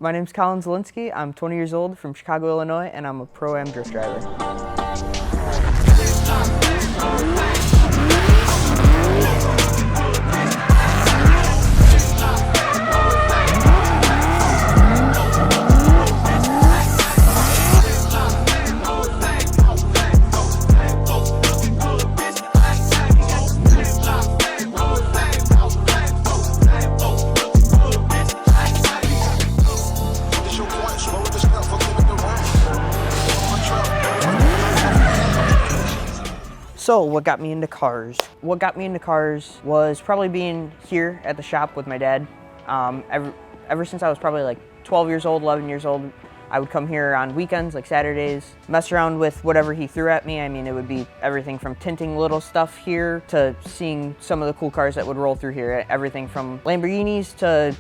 My name's Colin Zielinski. I'm 20 years old from Chicago, Illinois, and I'm a Pro-Am drift driver. So what got me into cars? What got me into cars was probably being here at the shop with my dad. Ever since I was probably like 12 years old, 11 years old, I would come here on weekends, like Saturdays, mess around with whatever he threw at me. I mean, it would be everything from tinting little stuff here to seeing some of the cool cars that would roll through here. Everything from Lamborghinis to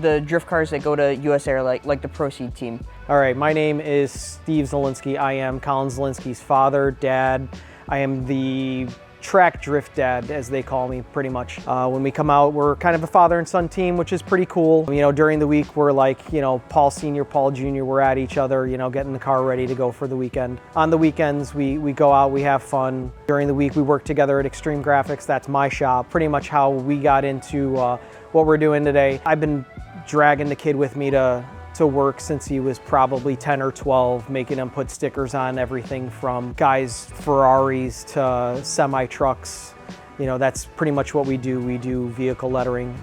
the drift cars that go to US Air, like the Proceed team. All right, my name is Steve Zielinski. I am Colin Zielinski's father, dad. I am the track drift dad, as they call me, pretty much. When we come out, we're kind of a father and son team, which is pretty cool. You know, during the week, we're like, you know, Paul Sr., Paul Jr., we're at each other, you know, getting the car ready to go for the weekend. On the weekends, we go out, we have fun. During the week, we work together at Xtreme Graphics. That's my shop. Pretty much how we got into what we're doing today. I've been dragging the kid with me to work since he was probably 10 or 12, making him put stickers on everything from guys' Ferraris to semi-trucks. You know, that's pretty much what we do. We do vehicle lettering.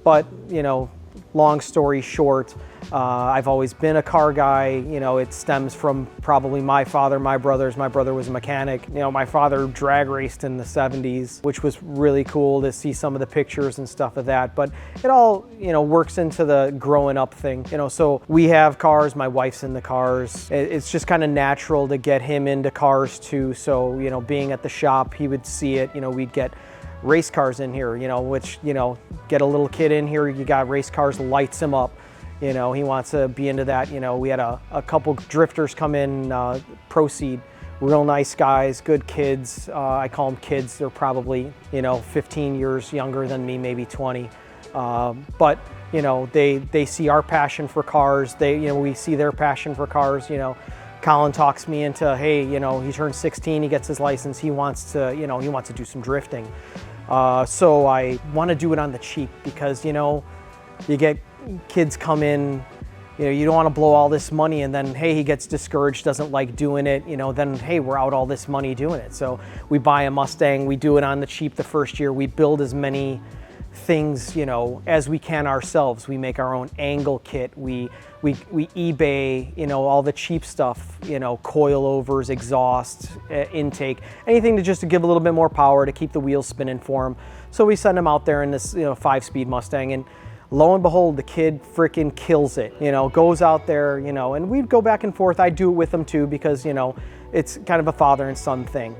But, you know, long story short, I've always been a car guy. You know, it stems from probably my father, my brothers. My brother was a mechanic. You know, my father drag raced in the 70s, which was really cool to see some of the pictures and stuff of that. But it all, you know, works into the growing up thing. You know, so we have cars, my wife's in the cars. It's just kind of natural to get him into cars too. So, you know, being at the shop, he would see it. You know, we'd get race cars in here, you know, which, you know, get a little kid in here, you got race cars, lights him up. You know, he wants to be into that. You know, we had a couple drifters come in, Proceed, real nice guys, good kids. I call them kids. They're probably, you know, 15 years younger than me, maybe 20. But, you know, they see our passion for cars. You know, we see their passion for cars. You know, Colin talks me into, hey, you know, he turns 16, he gets his license, he wants to, you know, he wants to do some drifting. So I want to do it on the cheap because, you know, you get kids come in, you know, you don't want to blow all this money and then, hey, he gets discouraged, doesn't like doing it, you know, then, hey, we're out all this money doing it. So we buy a Mustang, we do it on the cheap the first year, we build as many things, you know, as we can ourselves. We make our own angle kit, we eBay, you know, all the cheap stuff, you know, coilovers, exhaust, intake, anything to just to give a little bit more power to keep the wheels spinning for them. So we send them out there in this, you know, 5-speed Mustang, and lo and behold, the kid freaking kills it, you know, goes out there, you know, and we'd go back and forth. I do it with him too because, you know, it's kind of a father and son thing.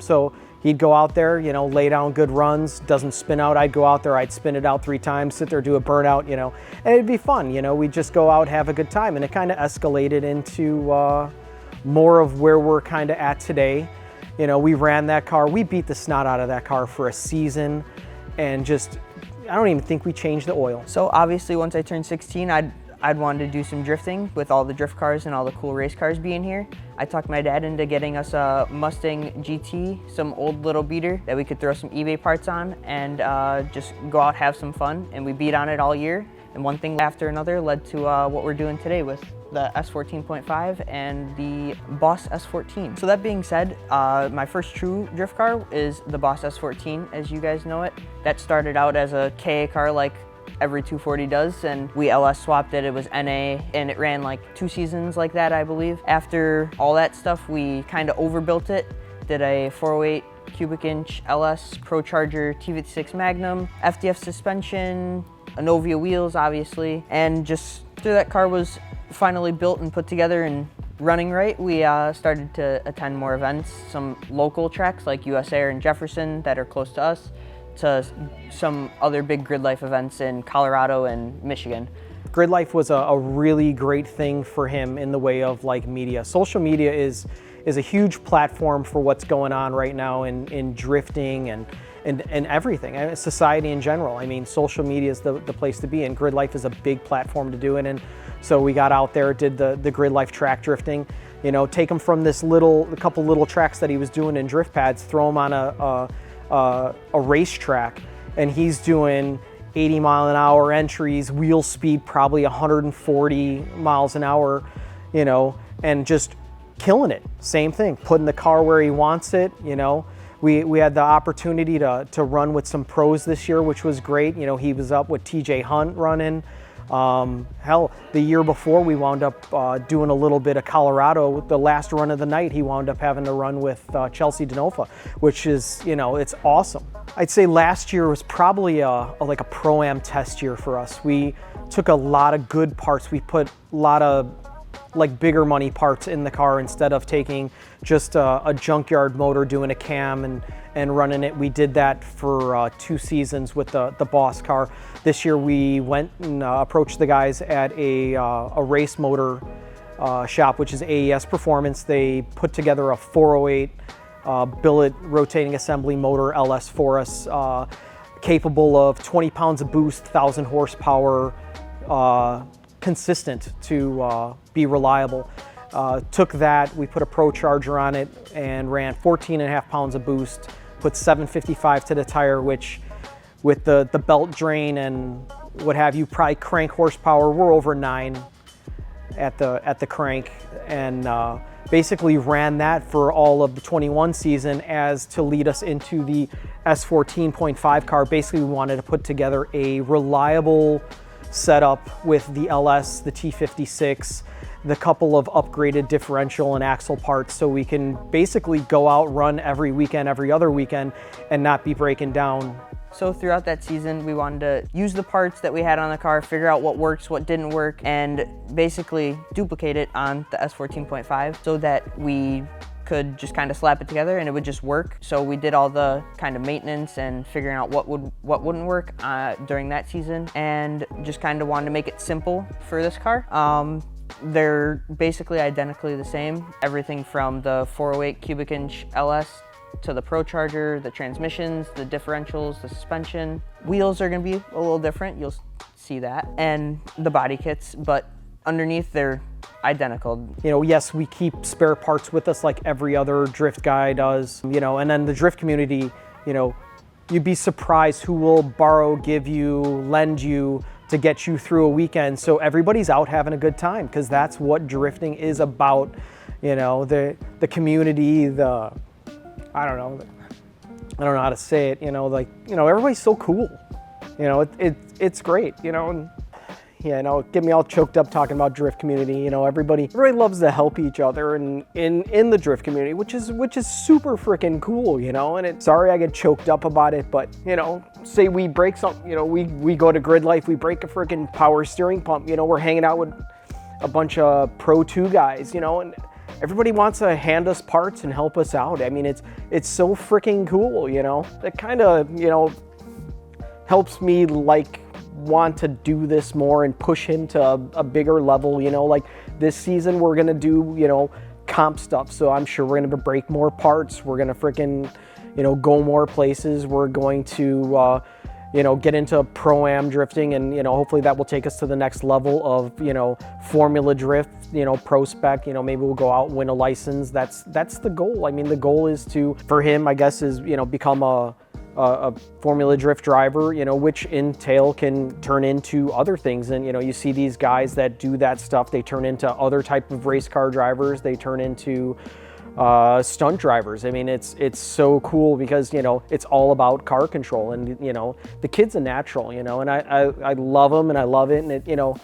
So he'd go out there, you know, lay down good runs, doesn't spin out. I'd go out there, I'd spin it out 3 times, sit there, do a burnout, you know, and it'd be fun, you know, we'd just go out, have a good time. And it kind of escalated into more of where we're kind of at today. You know, we ran that car, we beat the snot out of that car for a season, and just, I don't even think we changed the oil. So obviously once I turned 16, I'd wanted to do some drifting with all the drift cars and all the cool race cars being here. I talked my dad into getting us a Mustang GT, some old little beater that we could throw some eBay parts on and just go out, have some fun. And we beat on it all year. And one thing after another led to what we're doing today with the S14.5 and the Boss S14. So that being said, my first true drift car is the Boss S14, as you guys know it. That started out as a KA car like every 240 does, and we LS swapped it. It was NA, and it ran like 2 seasons like that, I believe. After all that stuff, we kind of overbuilt it, did a 408 cubic inch LS Pro Charger T56 Magnum, FDF suspension, Anovia wheels, obviously, and just after that car was finally built and put together and running right, we started to attend more events, some local tracks like US Air and Jefferson that are close to us, to some other big grid life events in Colorado and Michigan. Grid life was a really great thing for him in the way of like media. Social media is a huge platform for what's going on right now in drifting and and everything, and society in general. I mean, social media is the place to be, and Grid Life is a big platform to do it in. So we got out there, did the Grid Life track drifting, you know, take him from this couple little tracks that he was doing in drift pads, throw him on a racetrack, and he's doing 80-mile-an-hour entries, wheel speed probably 140 miles an hour, you know, and just killing it. Same thing, putting the car where he wants it, you know. We had the opportunity to run with some pros this year, which was great. You know, he was up with TJ Hunt running. Hell, the year before we wound up doing a little bit of Colorado. The last run of the night, he wound up having to run with Chelsea Denofa, which is, you know, it's awesome. I'd say last year was probably like a Pro-Am test year for us. We took a lot of good parts. We put a lot of like bigger money parts in the car instead of taking just a junkyard motor, doing a cam and running it. We did that for 2 seasons with the Boss car. This year we went and approached the guys at a race motor shop, which is AES Performance. They put together a 408 billet rotating assembly motor LS for us, capable of 20 pounds of boost, 1,000 horsepower, consistent to be reliable. Took that, we put a Pro Charger on it and ran 14.5 pounds of boost, put 755 to the tire, which with the belt drain and what have you, probably crank horsepower, we're over 9 at the crank, and basically ran that for all of the 21 season as to lead us into the S14.5 car. Basically, we wanted to put together a reliable setup with the LS, the T56, the couple of upgraded differential and axle parts, so we can basically go out, run every weekend, every other weekend, and not be breaking down. So throughout that season, we wanted to use the parts that we had on the car, figure out what works, what didn't work, and basically duplicate it on the S14.5 so that we could just kind of slap it together and it would just work. So we did all the kind of maintenance and figuring out what wouldn't work during that season, and just kind of wanted to make it simple for this car. They're basically identically the same. Everything from the 408 cubic inch LS to the Pro Charger, the transmissions, the differentials, the suspension. Wheels are gonna be a little different, you'll see that, and the body kits, but underneath they're identical. You know, yes, we keep spare parts with us like every other drift guy does, you know, and then the drift community, you know, you'd be surprised who will borrow, give you, lend you to get you through a weekend. So everybody's out having a good time, because that's what drifting is about. You know, the community, I don't know how to say it, you know, like, you know, everybody's so cool. You know, it's great, you know, and yeah, you know, get me all choked up talking about drift community. You know, everybody loves to help each other and in the drift community, which is super freaking cool, you know. And sorry I get choked up about it, but you know, say we break something, you know, we go to Grid Life, we break a freaking power steering pump, you know, we're hanging out with a bunch of Pro 2 guys, you know, and everybody wants to hand us parts and help us out. I mean, it's so freaking cool, you know. It kind of, you know, helps me like want to do this more and push him to a bigger level, you know. Like this season we're gonna do, you know, comp stuff, so I'm sure we're gonna break more parts, we're gonna freaking, you know, go more places, we're going to you know, get into Pro-Am drifting, and you know, hopefully that will take us to the next level of, you know, Formula Drift, you know, Pro Spec, you know, maybe we'll go out and win a license. That's the goal. I mean, the goal is to, for him, I guess, is, you know, become a Formula Drift driver, you know, which entail can turn into other things. And, you know, you see these guys that do that stuff, they turn into other type of race car drivers, they turn into stunt drivers. I mean, it's so cool because, you know, it's all about car control, and, you know, the kid's a natural, you know, and I love him and I love it, and it, you know,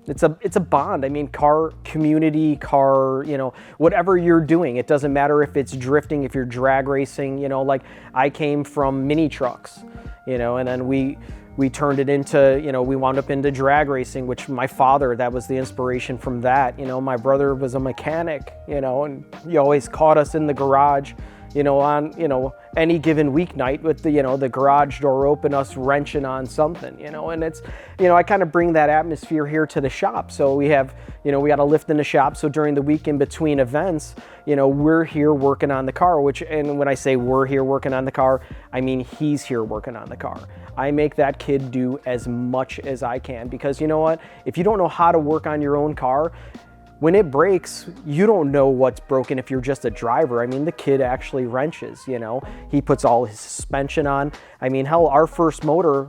it's a bond. I mean, car community, car, you know, whatever you're doing, it doesn't matter if it's drifting, if you're drag racing, you know, like I came from mini trucks, you know, and then we turned it into, you know, we wound up into drag racing, which my father, that was the inspiration from that. You know, my brother was a mechanic, you know, and he always caught us in the garage, on, any given weeknight with the garage door open, us wrenching on something, and it's, I kind of bring that atmosphere here to the shop. So we have, we got a lift in the shop. So during the week in between events, we're here working on the car, and when I say we're here working on the car, I mean, he's here working on the car. I make that kid do as much as I can, because you know what? If you don't know how to work on your own car, when it breaks, you don't know what's broken if you're just a driver. I mean, the kid actually wrenches, He puts all his suspension on. I mean, hell, our first motor,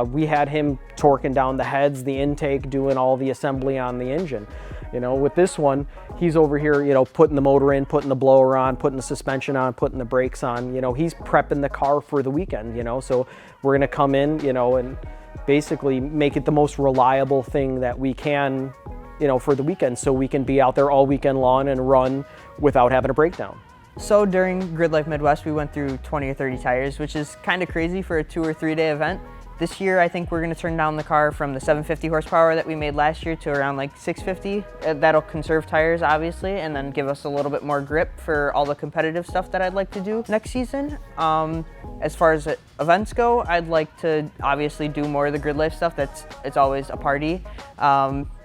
we had him torquing down the heads, the intake, doing all the assembly on the engine. With this one, he's over here, putting the motor in, putting the blower on, putting the suspension on, putting the brakes on. He's prepping the car for the weekend, So we're gonna come in, and basically make it the most reliable thing that we can, for the weekend, so we can be out there all weekend long and run without having a breakdown. So during Grid Life Midwest, we went through 20 or 30 tires, which is kind of crazy for a 2 or 3 day event. This year, I think we're going to turn down the car from the 750 horsepower that we made last year to around like 650. That'll conserve tires, obviously, and then give us a little bit more grip for all the competitive stuff that I'd like to do next season. As far as events go, I'd like to obviously do more of the Grid Life stuff. It's always a party.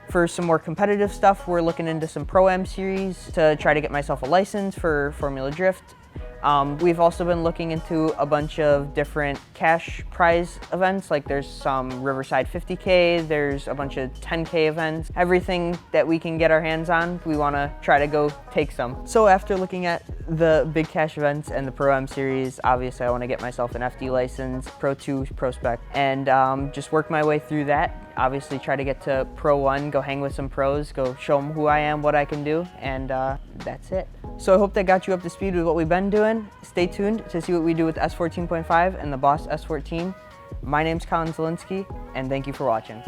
For some more competitive stuff, we're looking into some Pro-Am series to try to get myself a license for Formula Drift. We've also been looking into a bunch of different cash prize events, like there's some Riverside 50K, there's a bunch of 10K events. Everything that we can get our hands on, we want to try to go take some. So after looking at the big cash events and the Pro-Am series, obviously I want to get myself an FD license, Pro 2, Pro Spec, and just work my way through that. Obviously try to get to Pro 1, go hang with some pros, go show them who I am, what I can do, and that's it. So I hope that got you up to speed with what we've been doing. Stay tuned to see what we do with S14.5 and the Boss S14. My name's Colin Zielinski, and thank you for watching.